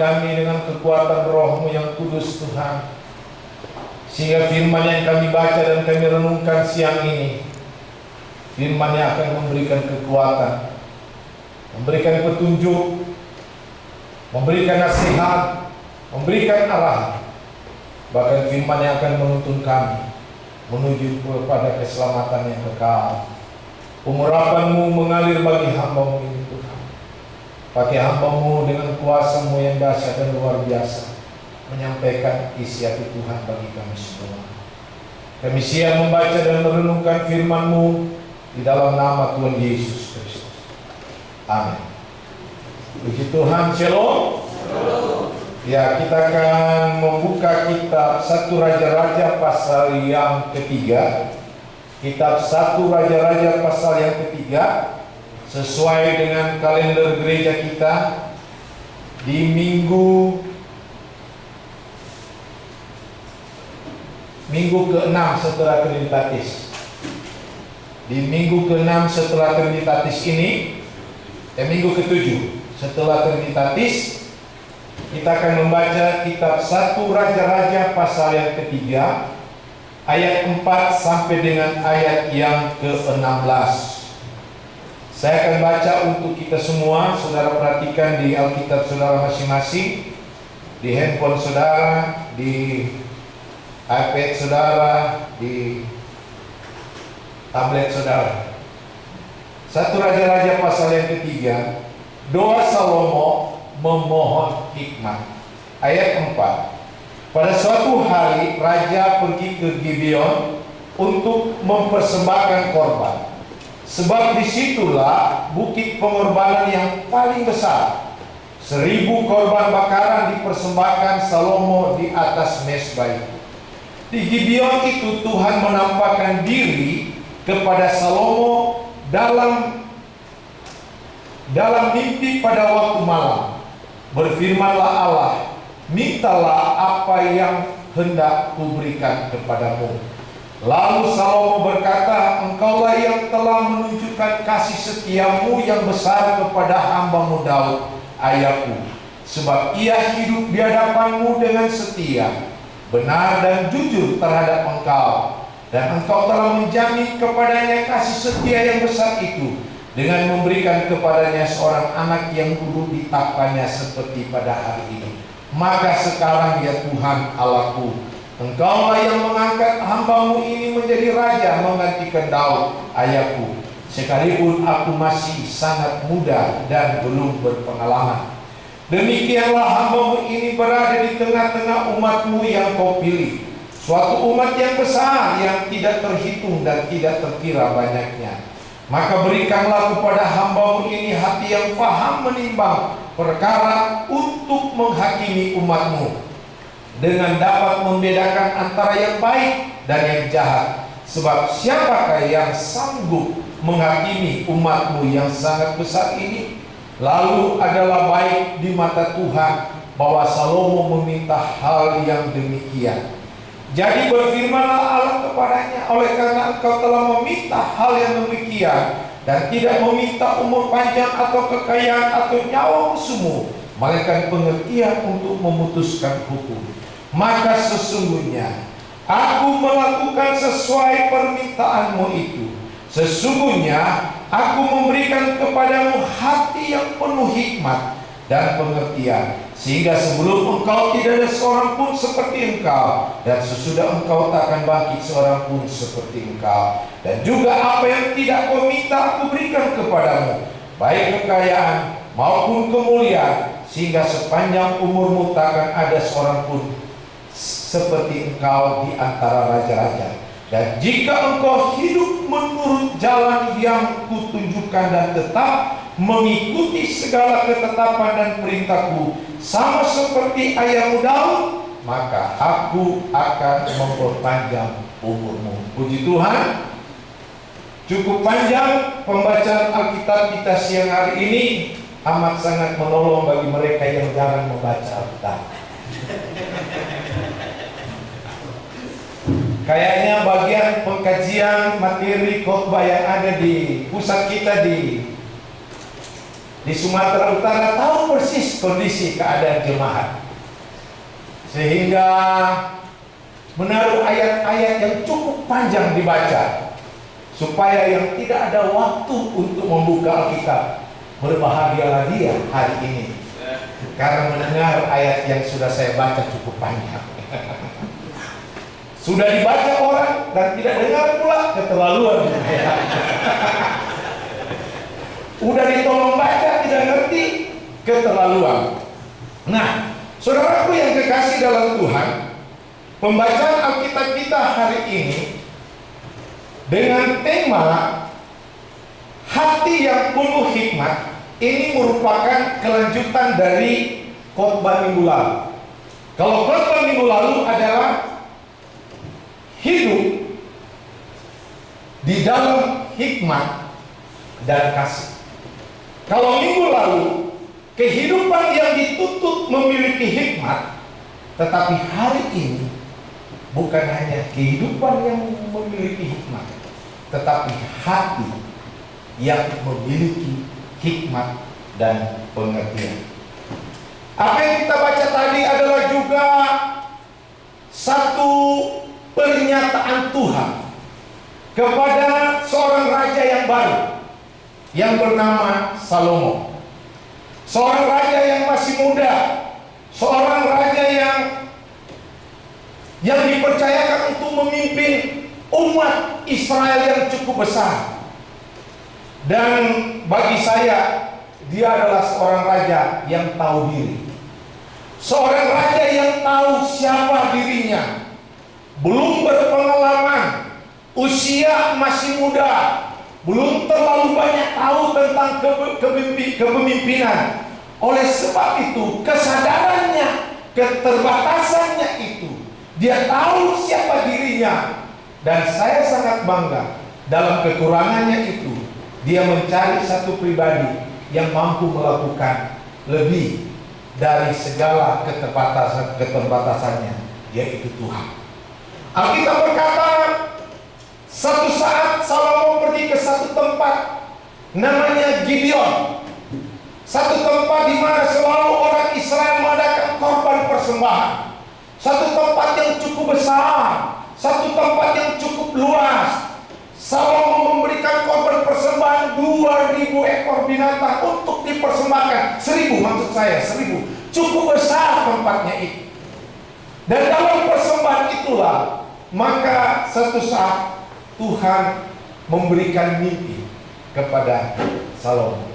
kami dengan kekuatan Roh-Mu yang kudus Tuhan, sehingga firman yang kami baca dan kami renungkan siang ini, firman yang akan memberikan kekuatan, memberikan petunjuk, memberikan nasihat, memberikan arahan. Bahkan firman yang akan menuntun kami menuju kepada keselamatan yang kekal. Pengurapan-Mu mengalir bagi hamba-Mu ini Tuhan. Pakai hamba-Mu dengan kuasa-Mu yang dahsyat dan luar biasa, menyampaikan isi hati Tuhan bagi kami semua. Kami siap membaca dan merenungkan firman-Mu di dalam nama Tuhan Yesus Kristus. Amin. Puji Tuhan. Shalom. Ya, kita akan membuka kitab 1 Raja-Raja pasal yang ketiga. Kitab 1 Raja-Raja pasal yang ketiga, sesuai dengan kalender gereja kita, di minggu ke-6 setelah Trinitatis. Di minggu ke-6 setelah Trinitatis ini, minggu ke-7 setelah Trinitatis, kita akan membaca kitab 1 Raja-Raja pasal yang ketiga, ayat 4 sampai dengan ayat yang ke-16. Saya akan baca untuk kita semua. Saudara perhatikan di Alkitab saudara masing-masing, di handphone saudara, di iPad saudara, di tablet saudara. 1 Raja-Raja pasal yang ketiga, doa Salomo memohon hikmat. Ayat 4. Pada suatu hari raja pergi ke Gibeon untuk mempersembahkan korban, sebab disitulah bukit pengorbanan yang paling besar. 1000 korban bakaran dipersembahkan Salomo di atas mezbah itu. Di Gibeon itu Tuhan menampakkan diri kepada Salomo dalam mimpi pada waktu malam. Berfirmanlah Allah, mintalah apa yang hendak kuberikan kepadamu. Lalu Salomo berkata, engkaulah yang telah menunjukkan kasih setiamu yang besar kepada hamba-Mu Daud, ayahku. Sebab ia hidup di hadapan-Mu dengan setia, benar dan jujur terhadap engkau. Dan engkau telah menjamin kepadanya kasih setia yang besar itu, dengan memberikan kepadanya seorang anak yang duduk di tapanya seperti pada hari ini. Maka sekarang ya Tuhan Allahku, Engkaulah yang mengangkat hamba-Mu ini menjadi raja menggantikan Daud ayahku, sekalipun aku masih sangat muda dan belum berpengalaman. Demikianlah hamba-Mu ini berada di tengah-tengah umat-Mu yang Kau pilih, suatu umat yang besar yang tidak terhitung dan tidak terkira banyaknya. Maka berikanlah kepada hamba-Mu ini hati yang faham menimbang perkara untuk menghakimi umat-Mu, dengan dapat membedakan antara yang baik dan yang jahat. Sebab siapakah yang sanggup menghakimi umat-Mu yang sangat besar ini? Lalu adalah baik di mata Tuhan bahwa Salomo meminta hal yang demikian. Jadi berfirmanlah Allah kepadanya, oleh karena engkau telah meminta hal yang demikian, dan tidak meminta umur panjang atau kekayaan atau nyawa musuhmu, melainkan pengertian untuk memutuskan hukum, maka sesungguhnya aku melakukan sesuai permintaanmu itu. Sesungguhnya aku memberikan kepadamu hati yang penuh hikmat dan pengertian, sehingga sebelum engkau tidak ada seorang pun seperti engkau, dan sesudah engkau tak akan bangkit seorang pun seperti engkau. Dan juga apa yang tidak kau minta aku berikan kepadamu, baik kekayaan maupun kemuliaan, sehingga sepanjang umurmu tak akan ada seorang pun seperti engkau di antara raja-raja. Dan jika engkau hidup menurut jalan yang kutunjukkan dan tetap mengikuti segala ketetapan dan perintahku, sama seperti ayahmu Daud, maka aku akan memperpanjang umurmu. Puji Tuhan. Cukup panjang pembacaan Alkitab kita siang hari ini, amat sangat menolong bagi mereka yang jarang membaca Alkitab. Kayaknya bagian pengkajian materi khotbah yang ada di pusat kita di di Sumatera Utara tahu persis kondisi keadaan jemaat, sehingga menaruh ayat-ayat yang cukup panjang dibaca supaya yang tidak ada waktu untuk membuka Alkitab, berbahagialah dia hari ini karena mendengar ayat yang sudah saya baca cukup panjang. Sudah dibaca orang dan tidak dengar pula, keterlaluan. Udah ditolong baca tidak ngerti, keterlaluan. Nah, saudaraku yang kekasih dalam Tuhan, pembacaan Alkitab kita hari ini dengan tema hati yang penuh hikmat, ini merupakan kelanjutan dari khotbah minggu lalu. Kalau khotbah minggu lalu adalah hidup di dalam hikmat dan kasih. Kalau minggu lalu kehidupan yang dituntut memiliki hikmat, tetapi hari ini bukan hanya kehidupan yang memiliki hikmat, tetapi hati yang memiliki hikmat dan pengertian. Apa yang kita baca tadi adalah juga satu pernyataan Tuhan kepada seorang raja yang baru yang bernama Salomo. Seorang raja yang masih muda, seorang raja yang dipercayakan untuk memimpin umat Israel yang cukup besar. Dan bagi saya, dia adalah seorang raja yang tahu diri. Seorang raja yang tahu siapa dirinya, belum berpengalaman, usia masih muda, belum terlalu banyak tahu tentang kepemimpinan. Oleh sebab itu, kesadarannya, keterbatasannya itu, dia tahu siapa dirinya. Dan saya sangat bangga dalam kekurangannya itu, dia mencari satu pribadi yang mampu melakukan lebih dari segala keterbatasannya, yaitu Tuhan. Alkitab berkata, satu saat Salomo pergi ke satu tempat namanya Gibeon, satu tempat di mana selalu orang Israel mengadakan korban persembahan, satu tempat yang cukup besar, satu tempat yang cukup luas. Salomo memberikan korban persembahan 2.000 ekor binatang untuk dipersembahkan. 1.000 maksud saya, 1.000. Cukup besar tempatnya itu. Dan dalam persembahan itulah, maka satu saat Tuhan memberikan mimpi kepada Salomo.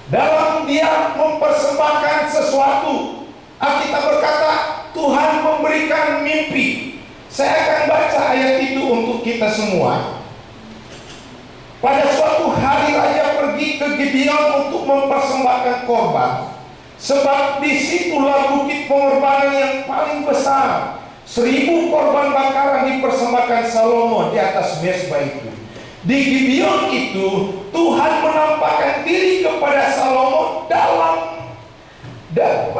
Dalam dia mempersembahkan sesuatu, Alkitab berkata Tuhan memberikan mimpi. Saya akan baca ayat itu untuk kita semua. Pada suatu hari raja pergi ke Gibeon untuk mempersembahkan korban, sebab disitulah bukit pengorbanan yang paling besar. 1.000 korban bakaran dipersembahkan Salomo di atas mezbah itu. Di Gibeon itu Tuhan menampakkan diri kepada Salomo dalam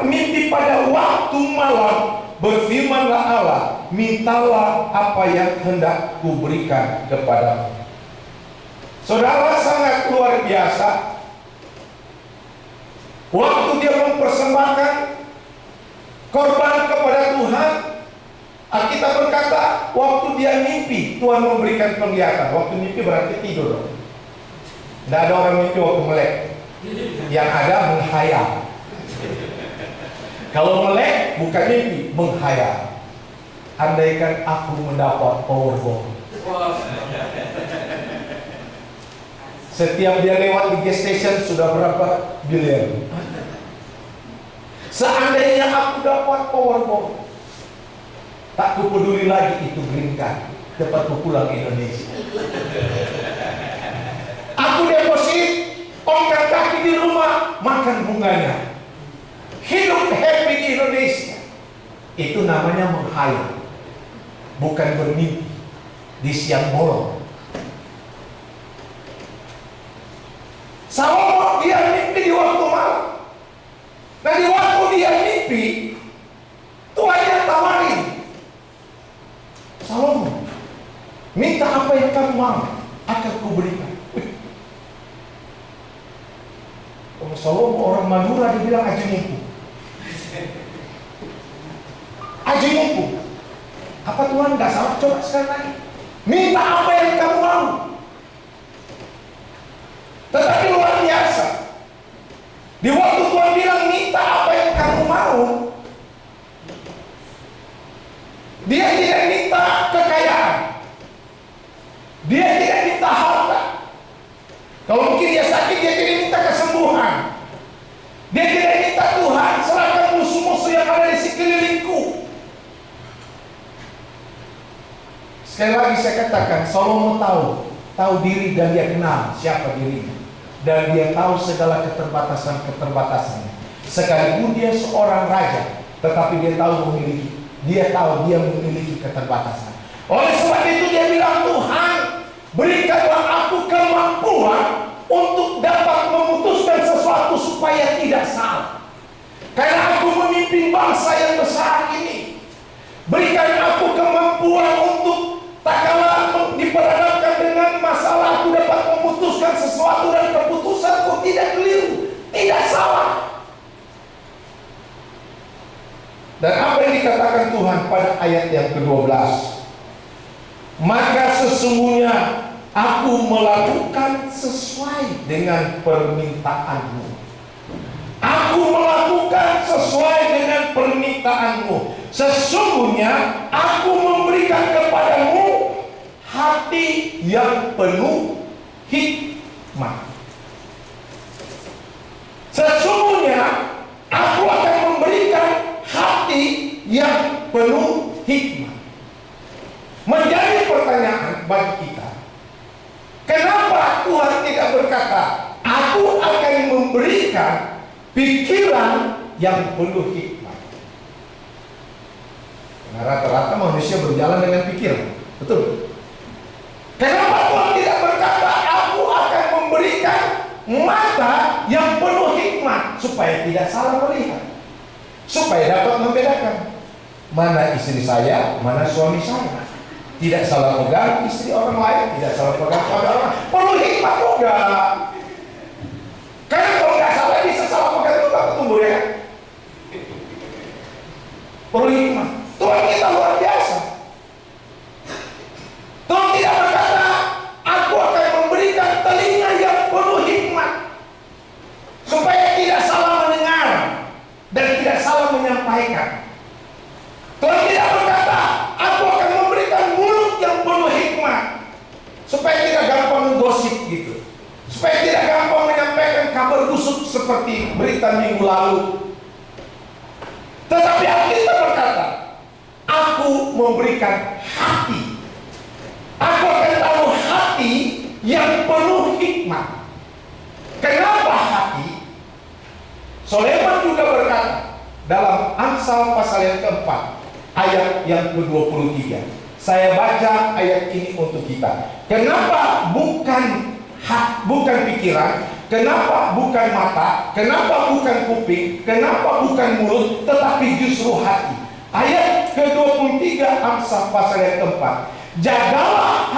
mimpi pada waktu malam. Berfirmanlah Allah, mintalah apa yang hendak kuberikan kepadamu. Saudara, sangat luar biasa. Waktu dia mempersembahkan korban kepada Tuhan, Alkitab berkata waktu dia mimpi, Tuhan memberikan penglihatan. Waktu mimpi berarti tidur. Tidak ada orang mimpi waktu melek. Yang ada menghayal. Kalau melek bukan mimpi, menghayal. Andaikan aku mendapat Powerball. Setiap dia lewat di gas station sudah berapa bilion. Seandainya aku dapat Powerball, tak kupeduli lagi itu green card, cepat ku pulang ke Indonesia. Aku deposit, ongkar kaki di rumah, makan bunganya. Hidup happy di Indonesia. Itu namanya menghayal, bukan bermimpi di siang bolong. Salomo dia mimpi di waktu malam. Nah, di waktu dia mimpi, Tuhan yang tawarin, Salomo, minta apa yang kamu mau, akan kuberikan. Madura dibilang aji mumpung. Aji mumpung. Apa Tuhan nggak salah? Coba sekali lagi. Minta apa yang kamu mau. Tetapi luar biasa. Di waktu Tuhan bilang minta apa yang kamu mau, Dia tidak minta kekayaan. Dia tidak minta harta. Kalau mungkin dia sakit, dia tidak minta kesembuhan. Dia tidak minta Tuhan serahkan musuh-musuh yang ada di sekelilingku. Sekali lagi saya katakan, Salomo tahu diri dan dia kenal siapa dirinya. Dan dia tahu segala keterbatasan-keterbatasannya. Sekalipun dia seorang raja, tetapi dia tahu dia memiliki keterbatasan. Oleh sebab itu dia bilang, Tuhan, berikanlah aku kemampuan untuk dapat memutuskan sesuatu supaya tidak salah. Karena aku memimpin bangsa yang besar ini. Berikan aku kemampuan untuk tak kala diperhadapkan dengan masalah, aku dapat memutuskan sesuatu dan keputusanku tidak keliru, tidak salah. Dan apa yang dikatakan Tuhan pada ayat yang ke-12? Maka sesungguhnya aku melakukan sesuai dengan permintaanmu. Aku melakukan sesuai dengan permintaanmu. Sesungguhnya aku memberikan kepadamu hati yang penuh hikmat. Sesungguhnya aku akan memberikan hati yang penuh hikmat. Menjadi pertanyaan bagi kita, kenapa Tuhan tidak berkata, aku akan memberikan pikiran yang penuh hikmat? Karena rata-rata manusia berjalan dengan pikiran, betul? Kenapa Tuhan tidak berkata, aku akan memberikan mata yang penuh hikmat, supaya tidak salah melihat, supaya dapat membedakan mana istri saya, mana suami saya. Tidak salah pegang istri orang lain, tidak salah pegang suami orang lain. Perlu hikmat juga. Karena kalau nggak salah bisa salah pegang juga tumbuh, ya. Perlu hikmat. Tuhan kita luar biasa. Tuhan tidak berkata, aku akan memberikan telinga yang penuh hikmat, supaya tidak salah mendengar dan tidak salah menyampaikan. Tuhan tidak berkata, aku akan memberikan mulut yang penuh hikmat, supaya tidak gampang menggosip gitu, supaya tidak gampang menyampaikan kabar busuk seperti berita minggu lalu. Tetapi Alkitab berkata, aku memberikan hati. Aku akan taruh hati yang penuh hikmat. Kenapa hati? Soleman juga berkata dalam Amsal pasal yang keempat, ayat yang ke-23. Saya baca ayat ini untuk kita. Kenapa bukan pikiran? Kenapa bukan mata? Kenapa bukan kuping? Kenapa bukan mulut? Tetapi justru hati. Ayat ke-23 Amsal pasal yang keempat. Jagalah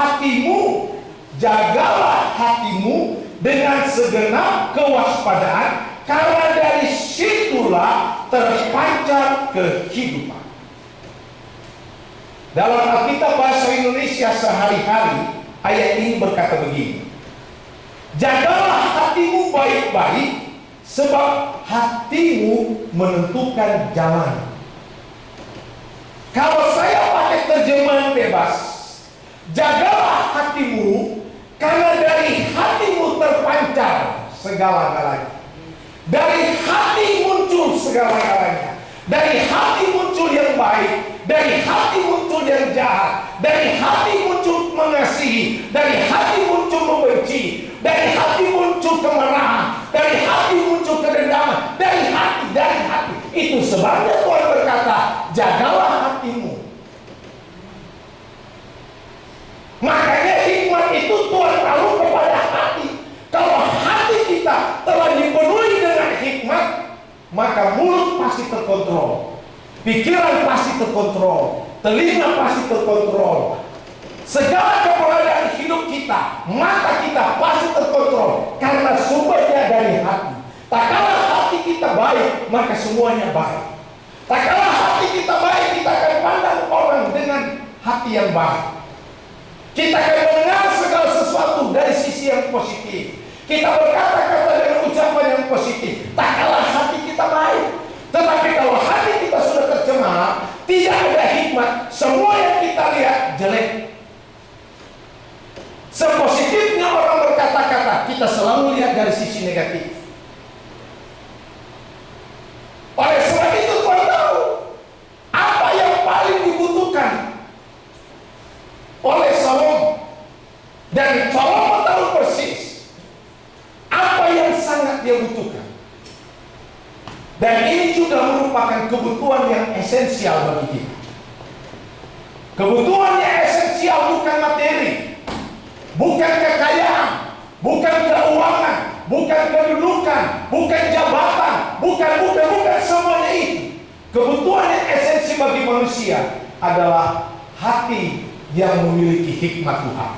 hatimu dengan segenap kewaspadaan, karena dari situlah terpancar kehidupan. Dalam Alkitab bahasa Indonesia sehari-hari, ayat ini berkata begini: jagalah hatimu baik-baik, sebab hatimu menentukan jalan. Kalau saya pakai terjemahan bebas, jagalah hatimu, karena dari hatimu terpancar segala-galanya. Dari hati muncul segala-galanya. Dari hati muncul yang baik, dari hati muncul yang jahat, dari hati muncul mengasihi, dari hati muncul membenci, dari hati muncul kemarahan, dari hati muncul kedendaman, dari hati. Itu sebabnya Tuhan berkata, jagalah hatimu. Makanya hikmat itu Tuhan taruh kepada hati. Kalau hati kita telah dipenuhi dengan hikmat, maka mulut pasti terkontrol, pikiran pasti terkontrol, telinga pasti terkontrol, segala keberadaan hidup kita, mata kita pasti terkontrol, karena sumbernya dari hati. Tak kalah hati hati kita baik, maka semuanya baik. Tak kalah hati kita baik, kita akan pandang orang dengan hati yang baik. Kita akan mendengar segala sesuatu dari sisi yang positif. Kita berkata-kata dengan ucapan yang positif. Tak kalah hati kita baik. Tetapi kalau hati kita sudah tercemar, tidak ada hikmat, semua yang kita lihat jelek. Sepositifnya orang berkata-kata, kita selalu lihat dari sisi negatif. Oleh sebab itu Tuhan tahu apa yang paling dibutuhkan oleh Salomo, dan Salomo tahu persis apa yang sangat dia butuhkan. Dan ini juga merupakan kebutuhan yang esensial bagi kita. Kebutuhan yang esensial bukan materi, bukan kekayaan, bukan keuangan, bukan kedudukan, bukan jabatan, bukan semuanya itu. Kebutuhan yang esensi bagi manusia adalah hati yang memiliki hikmat Tuhan.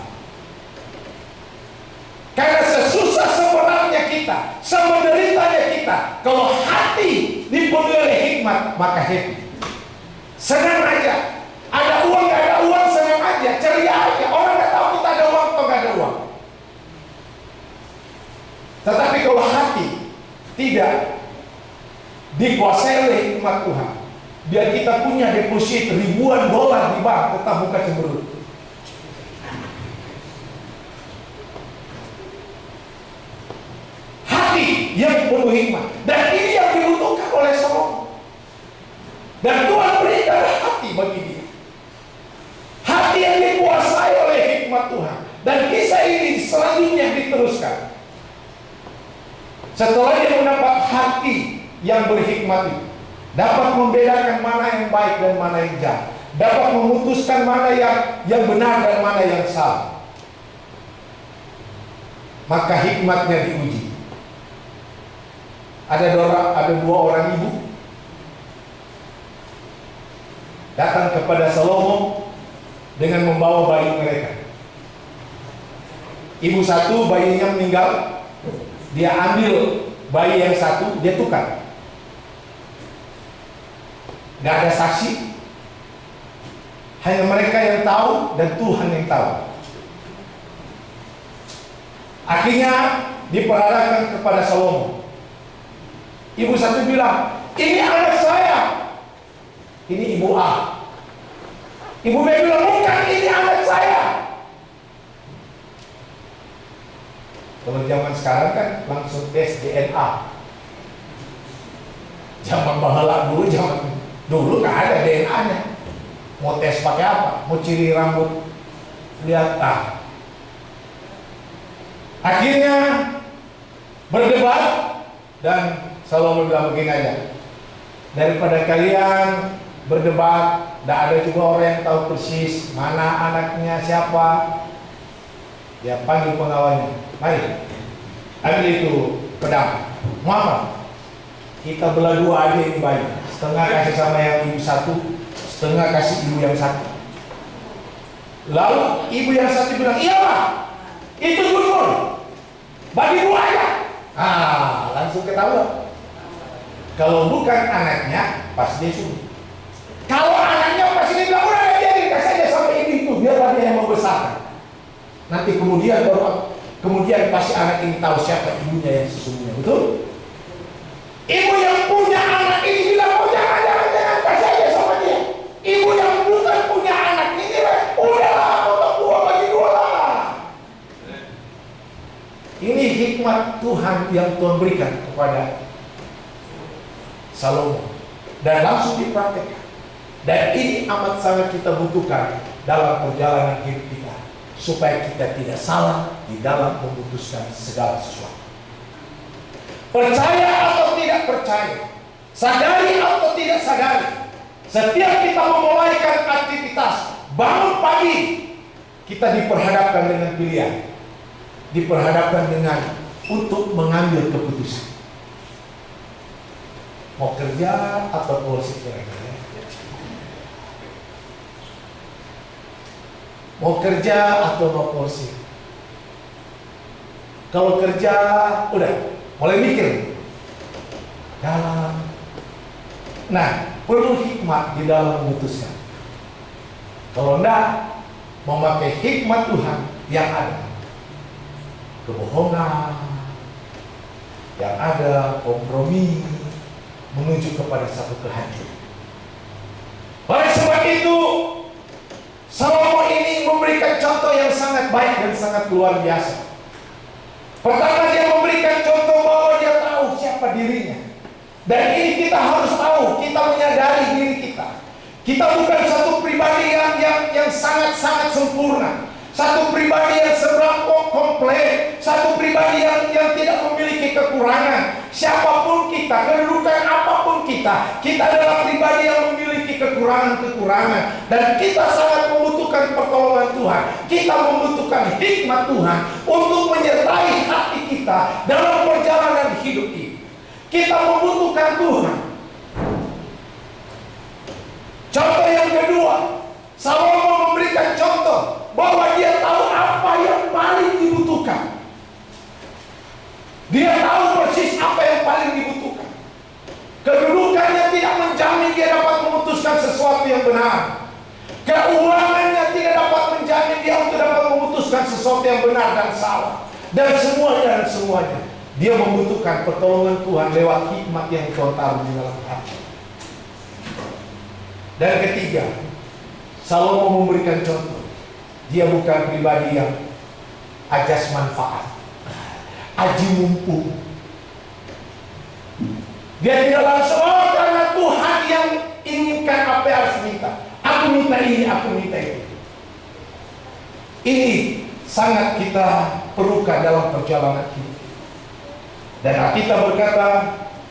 Karena sesusah sebenarnya kita, semenderitanya kita, kalau hati dipenuhi oleh hikmat, maka happy. Senang aja. Ada uang, gak ada uang, senang aja, ceria aja. Orang gak tahu kita ada uang atau gak ada uang. Tetapi kalau hati tidak dikuasai oleh hikmat Tuhan, biar kita punya deposit ribuan dolar di bank, tetap buka cemberut. Hati yang penuh hikmat, dan ini yang dibutuhkan oleh Salomo. Dan Tuhan berikan hati bagi dia, hati yang dikuasai oleh hikmat Tuhan. Dan kisah ini selanjutnya diteruskan. Setelah dia mendapat hati yang berhikmat itu, dapat membedakan mana yang baik dan mana yang jahat, dapat memutuskan mana yang benar dan mana yang salah, maka hikmatnya diuji. Ada dua orang ibu datang kepada Salomo dengan membawa bayi mereka. Ibu satu bayinya meninggal, dia ambil bayi yang satu, dia tukar. Gak ada saksi, hanya mereka yang tahu dan Tuhan yang tahu. Akhirnya diperhadapkan kepada Salomo. Ibu satu bilang, ini anak saya. Ini ibu A. Ibu B bilang, bukan, ini anak saya. Kalau zaman sekarang kan langsung tes DNA. Zaman bahala dulu nggak ada DNA-nya. Mau tes pakai apa? Mau ciri rambut, lihat Akhirnya berdebat, dan Salomo bilang begini aja, daripada kalian berdebat, tidak ada juga orang yang tahu persis mana anaknya siapa. Dia panggil pengawalnya, mari ambil itu pedang, Muhammad, kita belah dua aja ini bayi, setengah kasih sama yang ibu satu, setengah kasih ibu yang satu. Lalu ibu yang satu bilang, iya Pak, itu jujur, bagi dua aja. Langsung ketahuan. Kalau bukan anaknya, pasti dia suruh. Kalau anaknya pasti dia bilang, udah jadi kasih aja sama ibu itu, biarlah dia yang membesarkan. Nanti kemudian pasti anak ini tahu siapa ibunya yang sesungguhnya, betul? Ibu yang punya anak ini bilang, oh jangan kasih aja sama dia. Ibu yang bukan punya anak ini, udahlah, potong dua bagi dua lah. Ini hikmat Tuhan yang Tuhan berikan kepada Salomo, dan langsung dipraktekkan. Dan ini amat sangat kita butuhkan dalam perjalanan hidup kita, supaya kita tidak salah di dalam memutuskan segala sesuatu. Percaya atau tidak percaya, sadari atau tidak sadari, setiap kita memulaikan aktivitas, bangun pagi, kita diperhadapkan dengan pilihan, diperhadapkan dengan untuk mengambil keputusan. Mau kerja atau polisi kira-kira? Mau kerja atau mau polisi? Kalau kerja, udah mulai mikir. Nah, perlu hikmat di dalam memutuskan. Kalau enggak, memakai hikmat Tuhan yang ada, kebohongan, yang ada kompromi, menuju kepada satu kehancuran. Oleh sebab itu, Salomo ini memberikan contoh yang sangat baik dan sangat luar biasa. Pertama, dia memberikan contoh bahwa dia tahu siapa dirinya. Dan ini kita harus tahu, kita menyadari diri kita. Kita bukan satu pribadi yang sangat-sangat sempurna, satu pribadi yang serba komplit, satu pribadi yang tidak memiliki kekurangan. Siapapun kita, kedudukan apapun kita adalah pribadi yang memiliki kekurangan-kekurangan. Dan kita sangat membutuhkan pertolongan Tuhan. Kita membutuhkan hikmat Tuhan untuk menyertai hati kita dalam perjalanan hidup ini. Kita membutuhkan Tuhan. Contoh yang kedua, Salomo memberikan contoh bahwa dia tahu apa yang paling dibutuhkan. Dia tahu persis apa yang paling dibutuhkan. Kedudukannya tidak menjamin dia dapat memutuskan sesuatu yang benar. Keuangannya tidak dapat menjamin dia untuk dapat memutuskan sesuatu yang benar dan salah. Dan semuanya. Dia membutuhkan pertolongan Tuhan lewat hikmat yang Tuhan taruh di dalam hati. Dan ketiga, Salomo memberikan contoh. Dia bukan pribadi yang ajas manfaat, aji mumpung. Dia tidak langsung, karena Tuhan yang inginkan apa yang harus minta. Aku minta ini, aku minta itu. Ini sangat kita perlukan dalam perjalanan hidup. Dan Alkitab berkata,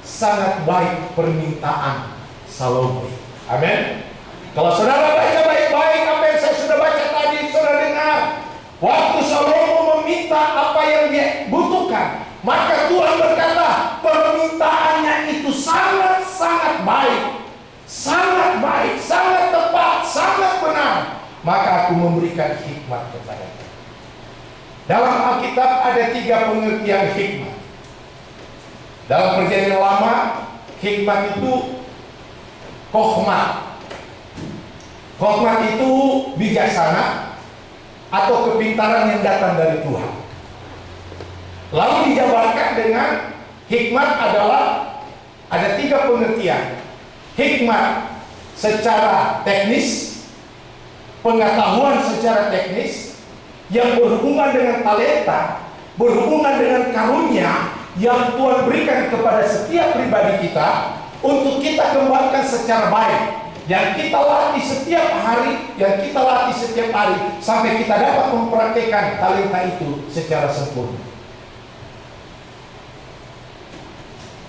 sangat baik permintaan Salomo. Amin. Kalau saudara baca baik-baik apa yang saya sudah baca tadi, saudara dengar, waktu Salomo meminta apa yang dia butuhkan, maka Tuhan berkata, permintaannya itu sangat-sangat baik, sangat tepat, sangat benar. Maka aku memberikan hikmat kepadanya. Dalam Alkitab ada 3 pengertian hikmat. Dalam Perjanjian Lama, hikmat itu Chokhmah. Chokhmah itu bijaksana atau kepintaran yang datang dari Tuhan. Lalu dijabarkan dengan hikmat adalah ada 3 pengertian. Hikmat secara teknis, pengetahuan secara teknis yang berhubungan dengan talenta, berhubungan dengan karunia yang Tuhan berikan kepada setiap pribadi kita untuk kita kembangkan secara baik, yang kita latih setiap hari, sampai kita dapat mempraktikkan talenta itu secara sempurna.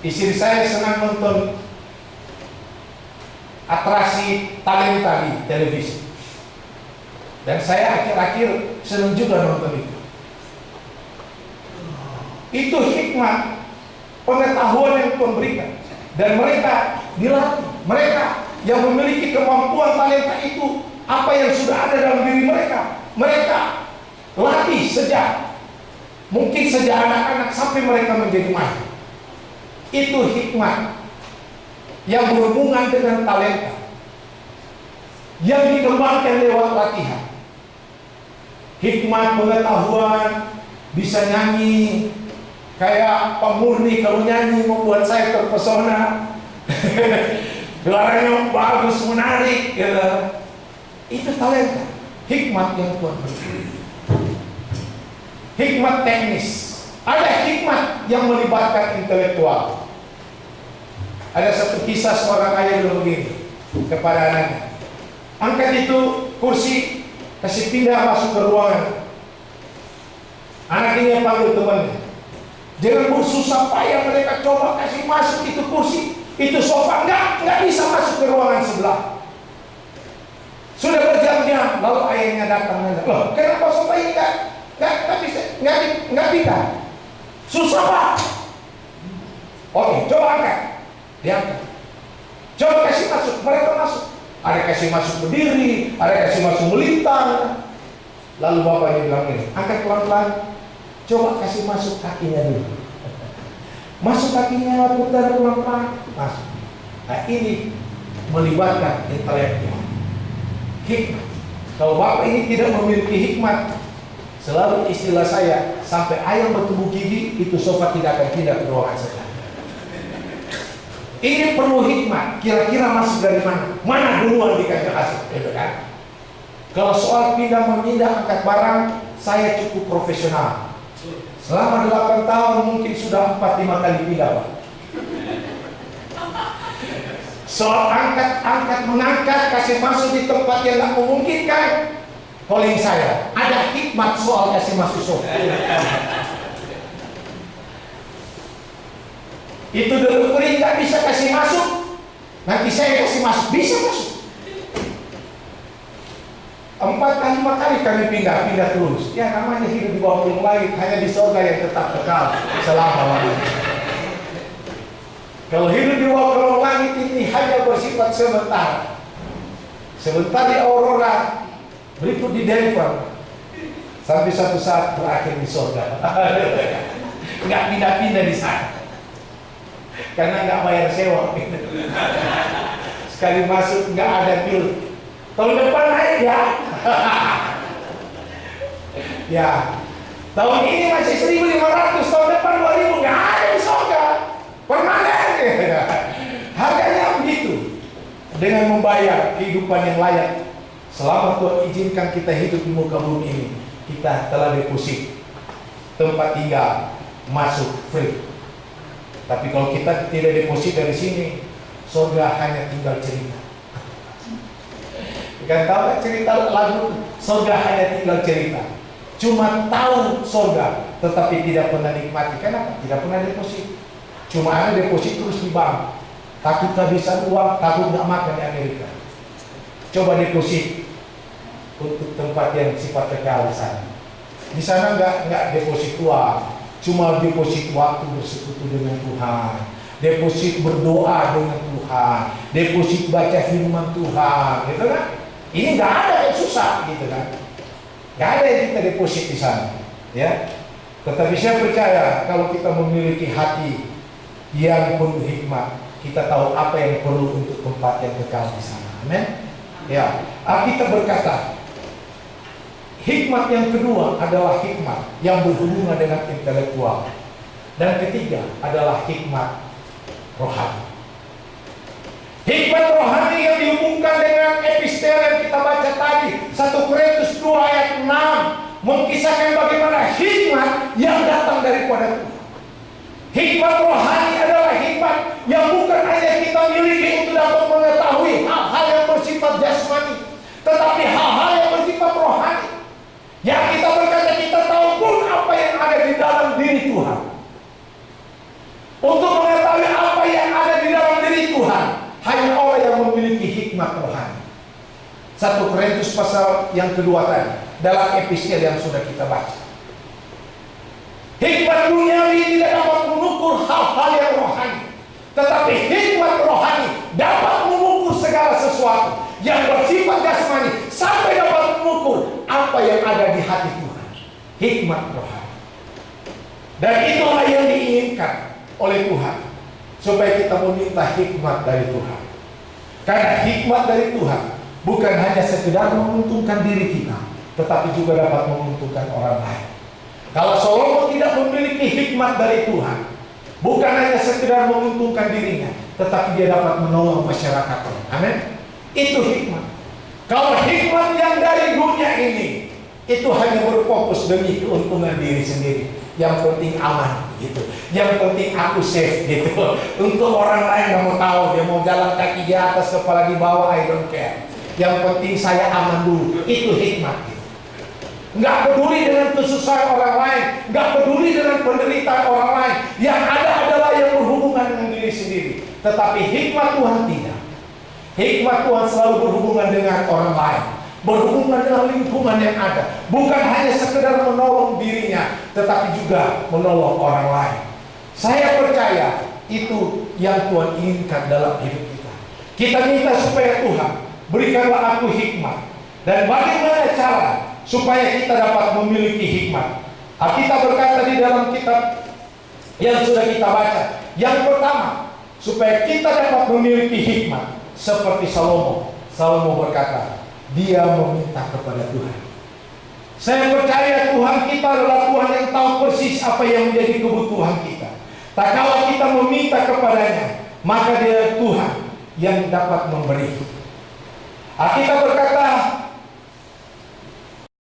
Istri saya senang nonton atraksi talenta di televisi, dan saya akhir-akhir senang juga nonton itu. Itu hikmat, pengetahuan yang Tuhan berikan. Dan mereka dilatih. Mereka yang memiliki kemampuan talenta itu, apa yang sudah ada dalam diri mereka, mereka latih mungkin sejak anak-anak sampai mereka menjadi mahir. Itu hikmat yang berhubungan dengan talenta, yang dikembangkan lewat latihan. Hikmat pengetahuan, bisa nyanyi kayak Pak Murni, kalau nyanyi membuat saya terpesona. Suaranya bagus, menarik gitu. Itu talenta, hikmat yang Tuhan berikan. Hikmat teknis. Ada hikmat yang melibatkan intelektual. Ada satu kisah seorang ayah dulu begini kepada anaknya, angkat itu kursi, kasih pindah masuk ke ruangan. Anak ini panggil temannya, dengan bersusah payah mereka coba kasih masuk itu kursi, itu sofa, nggak bisa masuk ke ruangan sebelah. Sudah berjam-jam, lalu ayahnya datang, loh, kenapa sofa ini nggak pindah? Susah Pak. Oke, coba angkat, diangkat. Coba kasih masuk, mereka masuk. Ada kasih masuk berdiri, ada kasih masuk melintang. Lalu bapaknya bilang ini, angkat pelan-pelan, coba kasih masuk kakinya dulu. Masuk kakinya, putar pelan-pelan, masuk. Nah ini melibatkan intelektual, hikmat. Kalau Bapak ini tidak memiliki hikmat, selalu istilah saya, sampai ayam bertumbuh gigi, itu sofa tidak akan pindah ke ruangan saya. Ini perlu hikmat, kira-kira masuk dari mana? Mana duluan dikasih hasil, gitu kan? Kalau soal pindah memindah angkat barang, saya cukup profesional. Selama 8 tahun mungkin sudah 4-5 kali pindah, Pak. Soal angkat mengangkat, kasih masuk di tempat yang nggak memungkinkan, calling saya. Ada hikmat soal kasih masuk sofa. Itu delivery nggak bisa kasih masuk, nanti saya kasih masuk, bisa masuk. 4-5 kali kami pindah terus. Ya namanya hidup di bawah yang lain, hanya di surga yang tetap kekal selama-lamanya. Kalau hidup di bawah langit ini hanya bersifat sementara. Sebentar di Aurora, berikut di Denver, sampai satu saat berakhir di surga. Nggak pindah-pindah di sana, karena nggak bayar sewa. Sekali masuk nggak ada bill. Tahun depan naik ya. Ya, tahun ini masih 1.500, tahun depan 2.000, nggak ada di surga. Permanen. Harganya begitu. Dengan membayar kehidupan yang layak. Selama Tuhan izinkan kita hidup di muka bumi ini, kita telah deposit tempat tinggal, masuk free. Tapi kalau kita tidak deposit dari sini, surga hanya tinggal cerita. Kan tahu cerita lagu surga hanya tinggal cerita. Cuma tahu surga, tetapi tidak pernah nikmati. Kenapa? Tidak pernah deposit. Cuma ada deposit terus di bank. Takut kehabisan uang, takut nggak makan di Amerika. Coba deposit untuk tempat yang sifat kekal di sana. Di sana nggak deposit uang, cuma deposit waktu bersekutu dengan Tuhan, deposit berdoa dengan Tuhan, deposit baca firman Tuhan, gitu kan? Ini nggak ada yang susah, gitu kan? Nggak ada yang kita deposit di sana, ya. Tetapi saya percaya kalau kita memiliki hati yang penuh hikmat, kita tahu apa yang perlu untuk tempat yang kekal di sana. Amin. Ya, Alkitab berkata, hikmat yang kedua adalah hikmat yang berhubungan dengan intelektual, dan ketiga adalah hikmat rohani. Hikmat rohani yang dihubungkan dengan epistel yang kita baca tadi, 1 Korintus 2 ayat 6, mengkisahkan bagaimana hikmat yang datang daripada Tuhan. Hikmat rohani adalah hikmat yang bukan hanya kita miliki untuk dapat mengetahui hal-hal yang bersifat jasmani, tetapi hal-hal yang bersifat rohani. Yang kita berkata kita tahu pun apa yang ada di dalam diri Tuhan. Untuk mengetahui apa yang ada di dalam diri Tuhan, hanya orang yang memiliki hikmat rohani. 1 Korintus pasal yang kedua tadi, dalam epistel yang sudah kita baca. Hikmat duniawi tidak dapat mengukur hal-hal yang rohani, tetapi hikmat rohani dapat mengukur segala sesuatu yang bersifat jasmani sampai dapat mengukur apa yang ada di hati Tuhan. Hikmat rohani. Dan itulah yang diinginkan oleh Tuhan, supaya kita meminta hikmat dari Tuhan. Karena hikmat dari Tuhan bukan hanya sekedar menguntungkan diri kita, tetapi juga dapat menguntungkan orang lain. Kalau Salomo tidak memiliki hikmat dari Tuhan, bukan hanya sekedar menguntungkan dirinya, tetapi dia dapat menolong masyarakatnya. Amin. Itu hikmat. Kalau hikmat yang dari dunia ini, itu hanya berfokus demi keuntungan diri sendiri. Yang penting aman, gitu. Yang penting aku safe, gitu. Untuk orang lain nggak mau tahu, dia mau jalan kaki di atas, kepala di bawah, I don't care. Yang penting saya aman dulu. Itu hikmat, gitu. Nggak peduli dengan kesusahan orang lain, nggak peduli dengan penderitaan orang lain. Yang ada adalah yang berhubungan dengan diri sendiri. Tetapi hikmat Tuhan tidak. Hikmat Tuhan selalu berhubungan dengan orang lain, berhubungan dengan lingkungan yang ada. Bukan hanya sekedar menolong dirinya, tetapi juga menolong orang lain. Saya percaya itu yang Tuhan inginkan dalam hidup kita. Kita minta supaya Tuhan berikanlah aku hikmat. Dan bagaimana cara supaya kita dapat memiliki hikmat? Alkitab berkata di dalam kitab yang sudah kita baca. Yang pertama, supaya kita dapat memiliki hikmat seperti Salomo. Salomo berkata, dia meminta kepada Tuhan. Saya percaya Tuhan kita adalah Tuhan yang tahu persis apa yang menjadi kebutuhan kita. Tak kalau kita meminta kepadanya, maka dia Tuhan yang dapat memberi. Alkitab berkata,